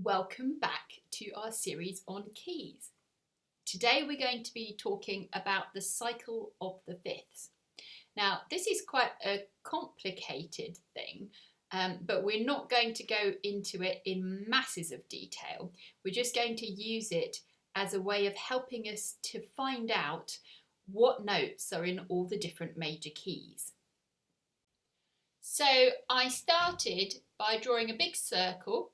Welcome back to our series on keys. Today we're going to be talking about the cycle of the fifths. Now this is quite a complicated thing, but we're not going to go into it in masses of detail. We're just going to use it as a way of helping us to find out what notes are in all the different major keys. So I started by drawing a big circle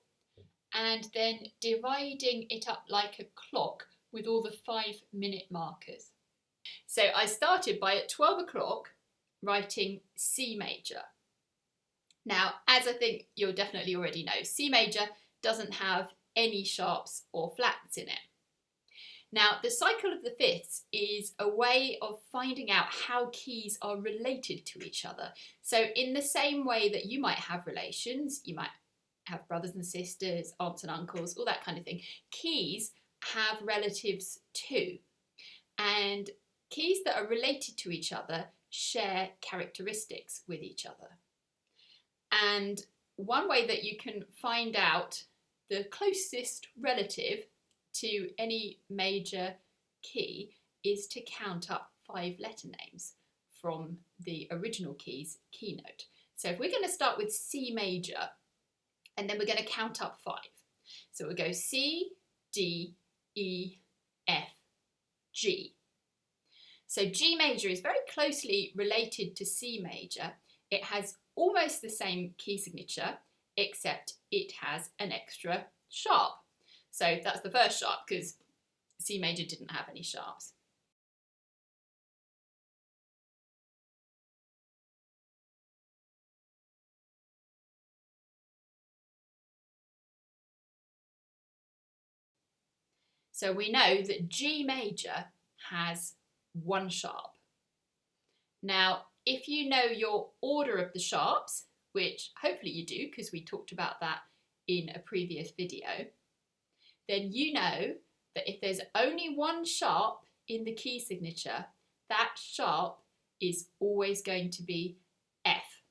and then dividing it up like a clock with all the 5-minute markers. So I started by at 12 o'clock writing C major. Now, as I think you'll definitely already know, C major doesn't have any sharps or flats in it. Now, the cycle of the fifths is a way of finding out how keys are related to each other. So in the same way that you might have relations, you might have brothers and sisters, aunts and uncles, all that kind of thing. Keys have relatives too. And keys that are related to each other share characteristics with each other. And one way that you can find out the closest relative to any major key is to count up 5 letter names from the original key's keynote. So if we're going to start with C major, and then we're going to count up 5. So we'll go C, D, E, F, G. So G major is very closely related to C major. It has almost the same key signature, except it has an extra sharp. So that's the first sharp because C major didn't have any sharps. So we know that G major has 1 sharp. Now, if you know your order of the sharps, which hopefully you do because we talked about that in a previous video, then you know that if there's only 1 sharp in the key signature, that sharp is always going to be F.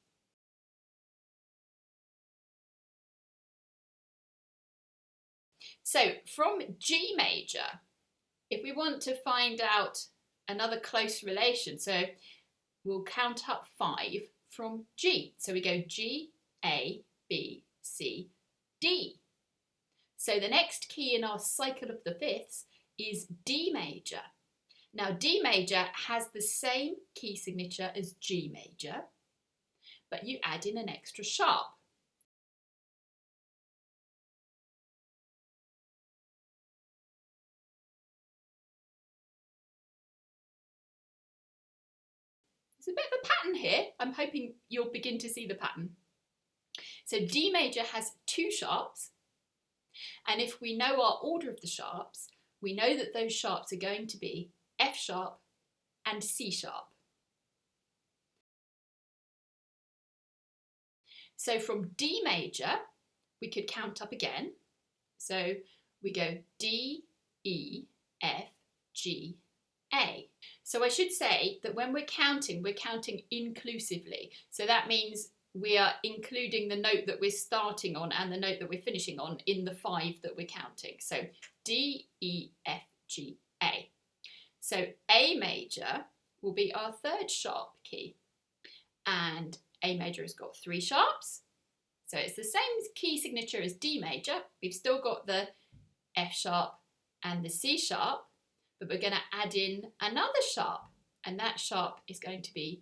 So from G major, if we want to find out another close relation, so we'll count up 5 from G. So we go G, A, B, C, D. So the next key in our cycle of the fifths is D major. Now D major has the same key signature as G major, but you add in an extra sharp. There's a bit of a pattern here. I'm hoping you'll begin to see the pattern. So D major has 2 sharps, and if we know our order of the sharps, we know that those sharps are going to be F sharp and C sharp. So from D major, we could count up again. So we go D, E, F, G, A. So I should say that when we're counting inclusively. So that means we are including the note that we're starting on and the note that we're finishing on in the 5 that we're counting. So D, E, F, G, A. So A major will be our 3rd sharp key. And A major has got 3 sharps. So it's the same key signature as D major. We've still got the F sharp and the C sharp, but we're going to add in another sharp, and that sharp is going to be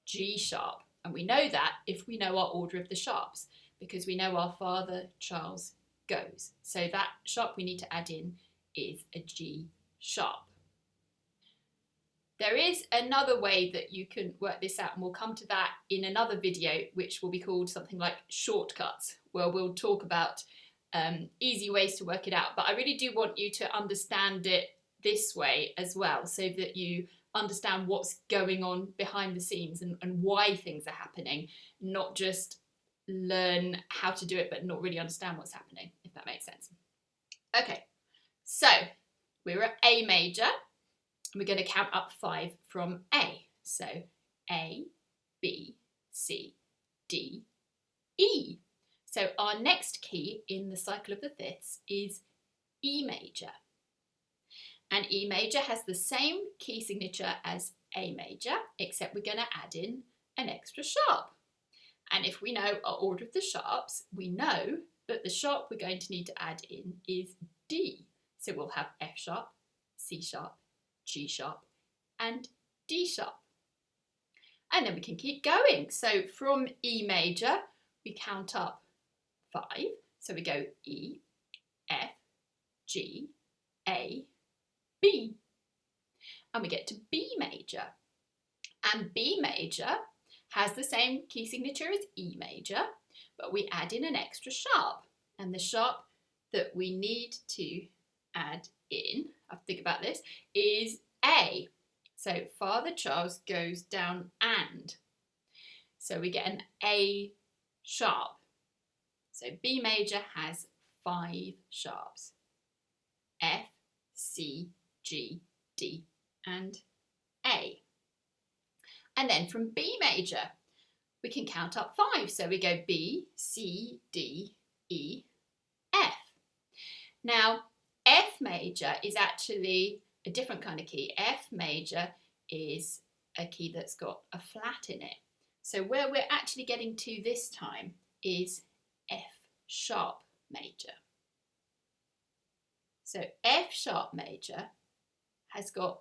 G sharp. And we know that if we know our order of the sharps, because we know our father Charles goes. So that sharp we need to add in is a G sharp. There is another way that you can work this out, and we'll come to that in another video, which will be called something like shortcuts, where we'll talk about easy ways to work it out. But I really do want you to understand it this way as well, so that you understand what's going on behind the scenes and why things are happening, not just learn how to do it but not really understand what's happening, if that makes sense. Okay, so we're at A major. We're going to count up 5 from A. So A, B, C, D, E. So our next key in the cycle of the fifths is E major. And E major has the same key signature as A major, except we're going to add in an extra sharp. And if we know our order of the sharps, we know that the sharp we're going to need to add in is D. So we'll have F sharp, C sharp, G sharp, and D sharp. And then we can keep going. So from E major, we count up 5. So we go E, F, G, A, B. And we get to B major. And B major has the same key signature as E major, but we add in an extra sharp. And the sharp that we need to add in, I have to think about this, is A. So Father Charles goes down and. So we get an A sharp. So B major has 5 sharps. F, C, G, D, and A. And then from B major, we can count up 5. So we go B, C, D, E, F. Now, F major is actually a different kind of key. F major is a key that's got a flat in it. So where we're actually getting to this time is F sharp major. So F sharp major has got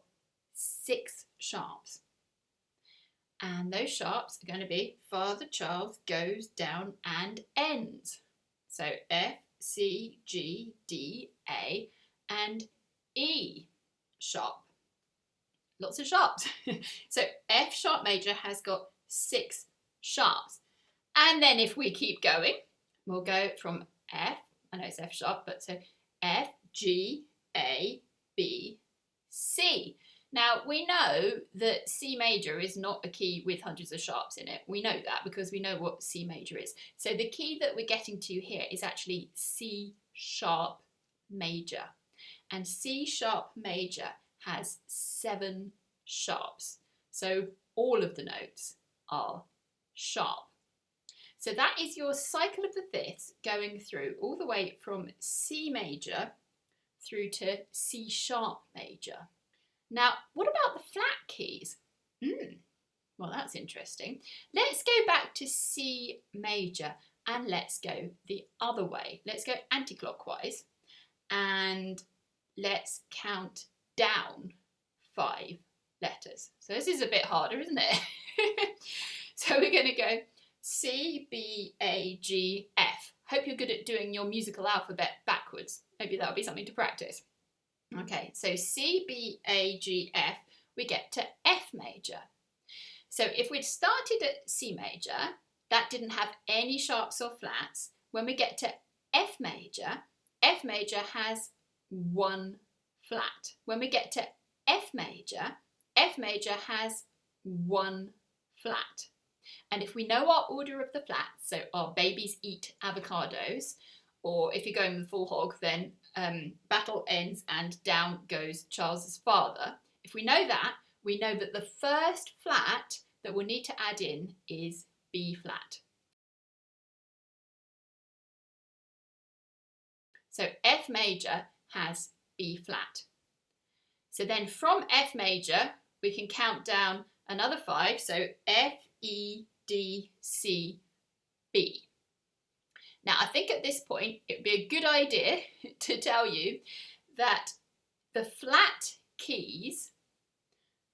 6 sharps. And those sharps are going to be Father Charles goes down and ends. So F, C, G, D, A, and E sharp. Lots of sharps. So F sharp major has got 6 sharps. And then if we keep going, we'll go from F, I know it's F sharp, but so F, G, A, B, C. Now, we know that C major is not a key with hundreds of sharps in it. We know that because we know what C major is. So the key that we're getting to here is actually C sharp major. And C sharp major has 7 sharps. So all of the notes are sharp. So that is your cycle of the fifths going through all the way from C major through to C sharp major. Now, what about the flat keys? Well, that's interesting. Let's go back to C major and let's go the other way. Let's go anti-clockwise and let's count down 5 letters. So this is a bit harder, isn't it? So we're going to go C, B, A, G, F. Hope you're good at doing your musical alphabet backwards. Maybe that'll be something to practice. Okay, so C, B, A, G, F, we get to F major. So if we'd started at C major, that didn't have any sharps or flats. When we get to F major has 1 flat. When we get to F major has 1 flat. And if we know our order of the flats, so our babies eat avocados, or if you're going with the full hog, then battle ends and down goes Charles's father. If we know that, we know that the first flat that we'll need to add in is B flat. So F major has B flat. So then from F major, we can count down another 5. So F, E, D, C, B. Now, I think at this point, it'd be a good idea to tell you that the flat keys,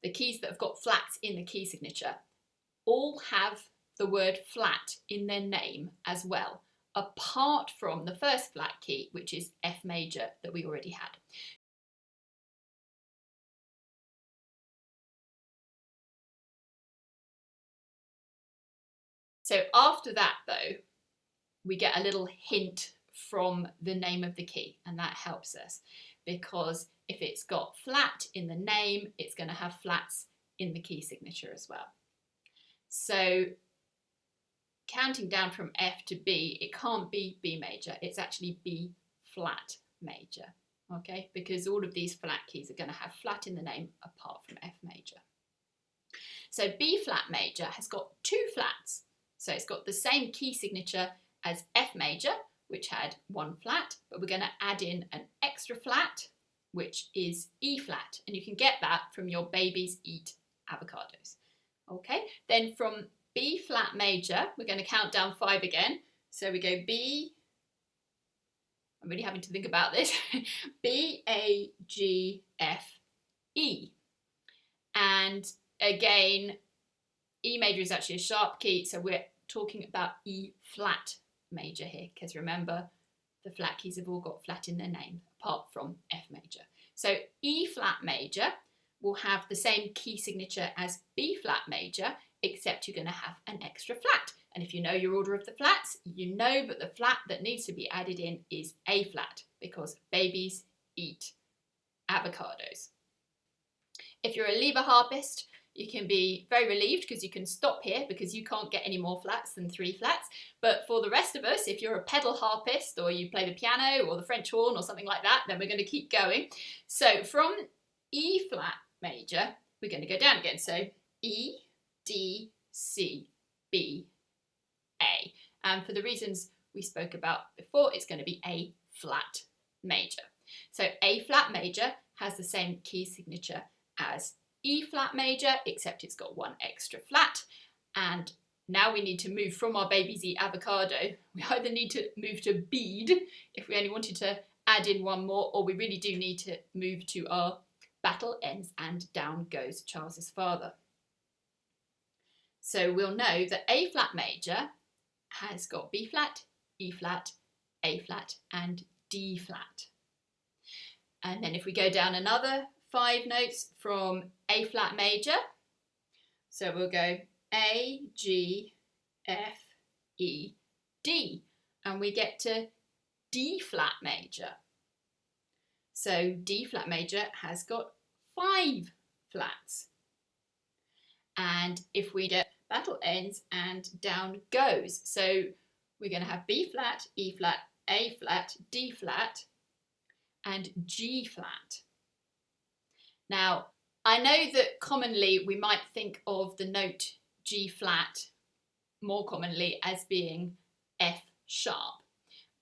the keys that have got flats in the key signature, all have the word flat in their name as well, apart from the first flat key, which is F major that we already had. So after that, though, we get a little hint from the name of the key, and that helps us because if it's got flat in the name, it's going to have flats in the key signature as well. So counting down from F to B, it can't be B major, it's actually B flat major, okay? Because all of these flat keys are going to have flat in the name apart from F major. So B flat major has got 2 flats. So it's got the same key signature as F major, which had one flat, but we're going to add in an extra flat, which is E flat. And you can get that from your babies eat avocados. Okay, then from B flat major, we're going to count down 5 again. So we go B, I'm really having to think about this, B, A, G, F, E. And again, E major is actually a sharp key, so we're talking about E flat major here, because remember, the flat keys have all got flat in their name, apart from F major. So E flat major will have the same key signature as B flat major, except you're going to have an extra flat. And if you know your order of the flats, you know that the flat that needs to be added in is A flat, because babies eat avocados. If you're a lever harpist, you can be very relieved because you can stop here because you can't get any more flats than 3 flats. But for the rest of us, if you're a pedal harpist or you play the piano or the French horn or something like that, then we're going to keep going. So from E flat major, we're going to go down again. So E, D, C, B, A. And for the reasons we spoke about before, it's going to be A flat major. So A flat major has the same key signature as E flat major, except it's got one extra flat. And now we need to move from our babies eat avocado. We either need to move to bead if we only wanted to add in one more, or we really do need to move to our battle ends and down goes Charles's father. So we'll know that A flat major has got B flat, E flat, A flat and D flat. And then if we go down another 5 notes from A flat major, so we'll go A, G, F, E, D, and we get to D flat major. So D flat major has got 5 flats. And if we get battle ends and down goes, so we're going to have B flat, E flat, A flat, D flat and G flat. Now, I know that commonly we might think of the note G flat more commonly as being F sharp,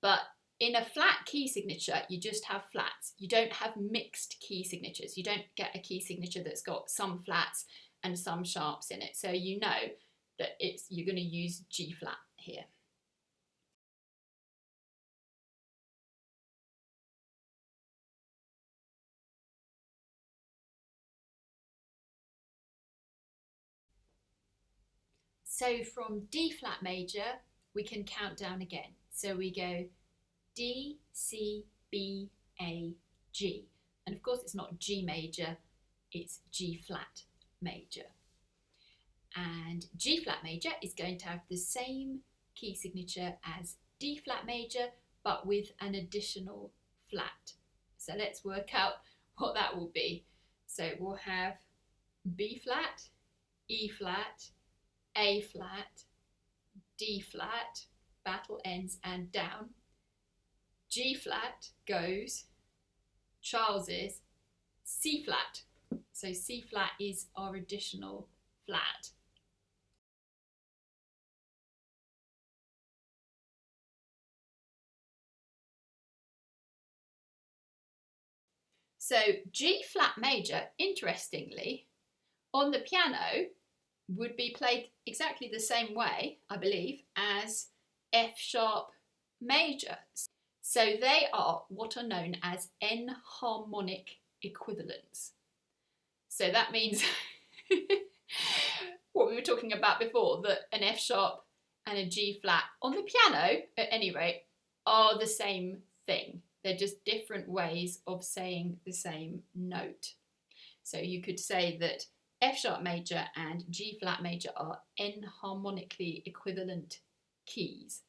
but in a flat key signature, you just have flats. You don't have mixed key signatures. You don't get a key signature that's got some flats and some sharps in it. So you know that you're going to use G flat here. So from D flat major, we can count down again. So we go D, C, B, A, G. And of course it's not G major, it's G flat major. And G flat major is going to have the same key signature as D flat major, but with an additional flat. So let's work out what that will be. So we'll have B flat, E flat, A flat, D flat, battle ends and down. G flat goes Charles's C flat. So C flat is our additional flat. So G flat major, interestingly, on the piano would be played exactly the same way, I believe, as F sharp major. So they are what are known as enharmonic equivalents. So that means what we were talking about before, that an F sharp and a G flat on the piano, at any rate, are the same thing. They're just different ways of saying the same note. So you could say that F sharp major and G flat major are enharmonically equivalent keys.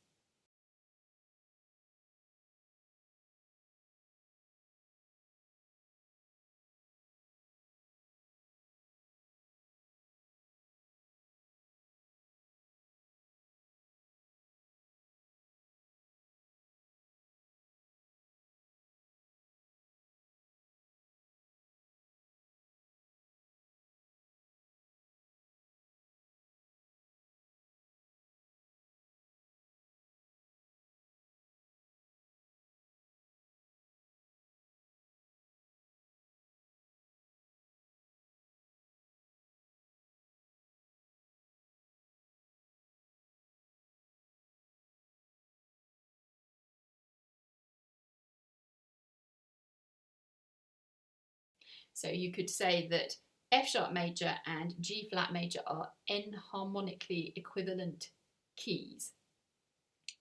So you could say that F sharp major and G flat major are enharmonically equivalent keys.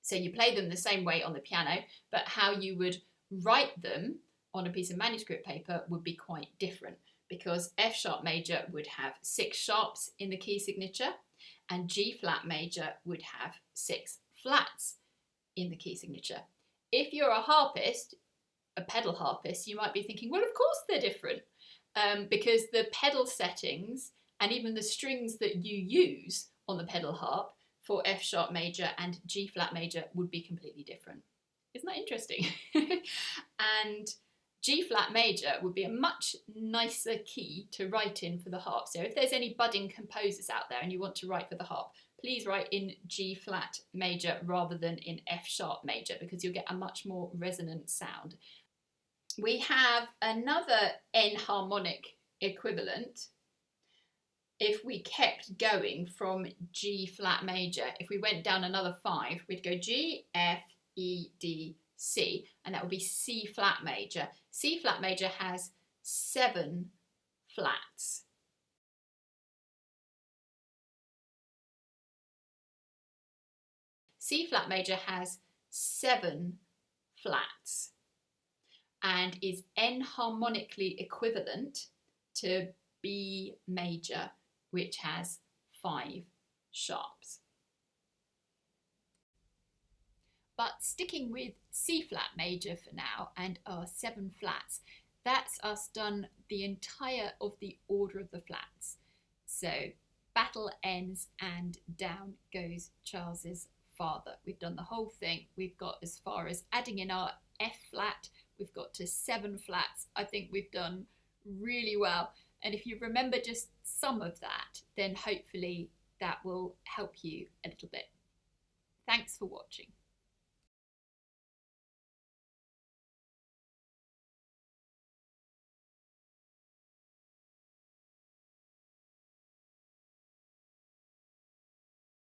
So you play them the same way on the piano, but how you would write them on a piece of manuscript paper would be quite different, because F sharp major would have 6 sharps in the key signature and G flat major would have 6 flats in the key signature. If you're a harpist, a pedal harpist, you might be thinking, well, of course they're different, because the pedal settings and even the strings that you use on the pedal harp for F sharp major and G flat major would be completely different. Isn't that interesting? And G flat major would be a much nicer key to write in for the harp. So if there's any budding composers out there and you want to write for the harp, please write in G flat major rather than in F sharp major, because you'll get a much more resonant sound. We have another enharmonic equivalent. If we kept going from G flat major, if we went down another 5, we'd go G, F, E, D, C, and that would be C flat major. C flat major has 7 flats. C flat major has 7 flats and is enharmonically equivalent to B major, which has 5 sharps. But sticking with C flat major for now and our 7 flats, that's us done the entire of the order of the flats. So battle ends and down goes Charles's father. We've done the whole thing. We've got as far as adding in our F flat. We've got to 7 flats. I think we've done really well. And if you remember just some of that, then hopefully that will help you a little bit. Thanks for watching.